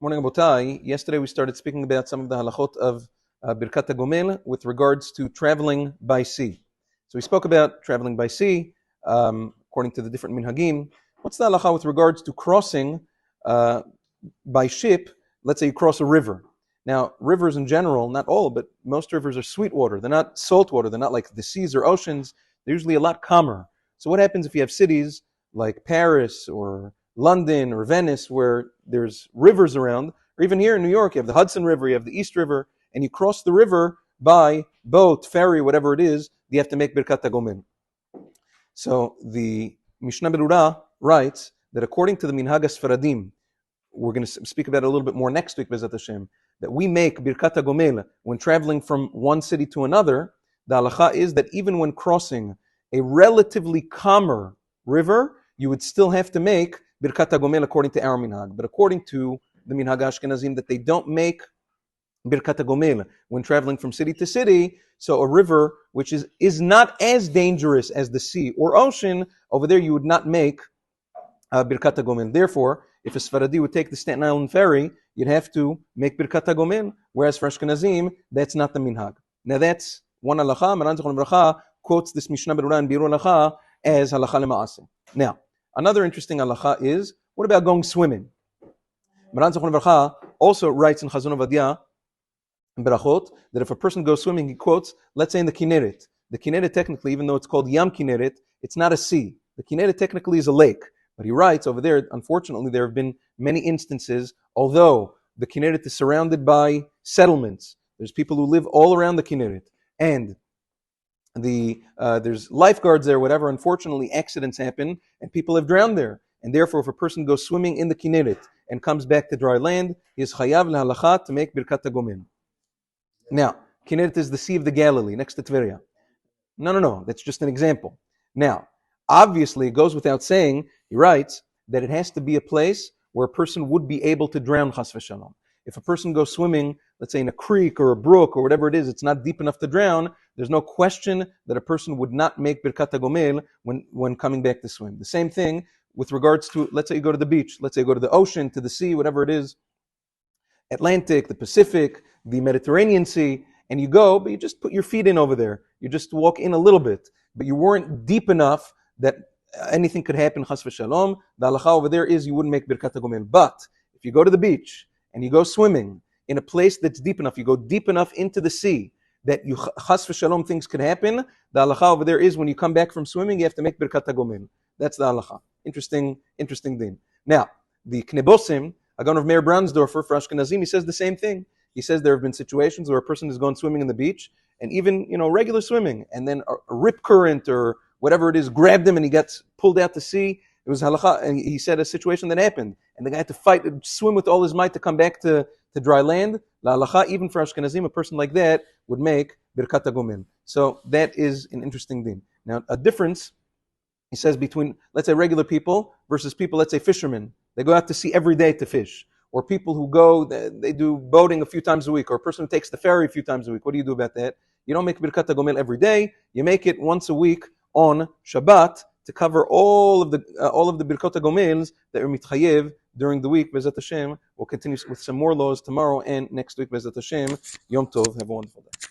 Morning, Abotai. Yesterday we started speaking about some of the halachot of Birkat HaGomel with regards to traveling by sea. So we spoke about traveling by sea, according to the different minhagim. What's the halacha with regards to crossing by ship? Let's say you cross a river. Now, rivers in general, not all, but most rivers are sweet water. They're not salt water. They're not like the seas or oceans. They're usually a lot calmer. So what happens if you have cities like Paris or London or Venice where there's rivers around, or even here in New York, you have the Hudson River, you have the East River, and you cross the river by boat, ferry, whatever it is, you have to make Birkat HaGomel. So the Mishnah Berurah writes that according to the Minhag HaSfaradim, we're going to speak about it a little bit more next week, Bezat Hashem, that we make Birkat HaGomel when traveling from one city to another. The halacha is that even when crossing a relatively calmer river, you would still have to make Birkat HaGomel according to our minhag. But according to the minhag Ashkenazim, that they don't make Birkat HaGomel when traveling from city to city, so a river which is not as dangerous as the sea or ocean, over there you would not make Birkat HaGomel. Therefore, if a Sfaradi would take the Staten Island ferry, you'd have to make Birkat HaGomel, whereas for Ashkenazim, that's not the minhag. Now that's one halacha. Maran Zichron Bracha quotes this Mishnah Berurah and Biur Halacha as halacha lema'aseh. Now, another interesting halacha is, what about going swimming? Maran Zichron Bracha also writes in Chazon Ovadia Berachot that if a person goes swimming, he quotes, let's say in the Kinneret. The Kinneret technically, even though it's called Yam Kinneret, it's not a sea. The Kinneret technically is a lake. But he writes over there, unfortunately, there have been many instances, although the Kinneret is surrounded by settlements, there's people who live all around the Kinneret, and there's lifeguards there, whatever. Unfortunately, accidents happen, and people have drowned there. And therefore, if a person goes swimming in the Kinneret and comes back to dry land, he is chayav lehalachat to make Birkat HaGomel. Now, Kinneret is the Sea of the Galilee, next to Tveria. No, that's just an example. Now, obviously, it goes without saying, he writes, that it has to be a place where a person would be able to drown, chas v'shalom. If a person goes swimming, let's say in a creek or a brook or whatever it is, it's not deep enough to drown, there's no question that a person would not make Birkat HaGomel when coming back to swim. The same thing with regards to, let's say you go to the beach, let's say you go to the ocean, to the sea, whatever it is, Atlantic, the Pacific, the Mediterranean Sea, and you go, but you just put your feet in over there. You just walk in a little bit, but you weren't deep enough that anything could happen, chas v'shalom. The halacha over there is you wouldn't make Birkat HaGomel. But if you go to the beach and you go swimming in a place that's deep enough, you go deep enough into the sea that you chas v'shalom things could happen, the halacha over there is when you come back from swimming, you have to make Birkat HaGomel. That's the halacha. Interesting din. Now, the Knebosim, a gun of Meir Bransdorfer for Ashkenazim, he says the same thing. He says there have been situations where a person has gone swimming in the beach, and even regular swimming, and then a rip current or whatever it is grabbed him and he gets pulled out to sea. It was halacha, and he said a situation that happened, and the guy had to fight, swim with all his might to come back to dry land. La halacha, even for Ashkenazim, a person like that would make Birkat HaGomel. So that is an interesting thing. Now, a difference, he says, between, let's say, regular people versus people, let's say, fishermen. They go out to sea every day to fish. Or people who go, they do boating a few times a week, or a person who takes the ferry a few times a week. What do you do about that? You don't make Birkat HaGomel every day. You make it once a week on Shabbat to cover all of the Birkat HaGomels that are mitchayev during the week. Bezat Hashem. We'll continue with some more laws tomorrow and next week. Bezat Hashem. Yom Tov. Have a wonderful day.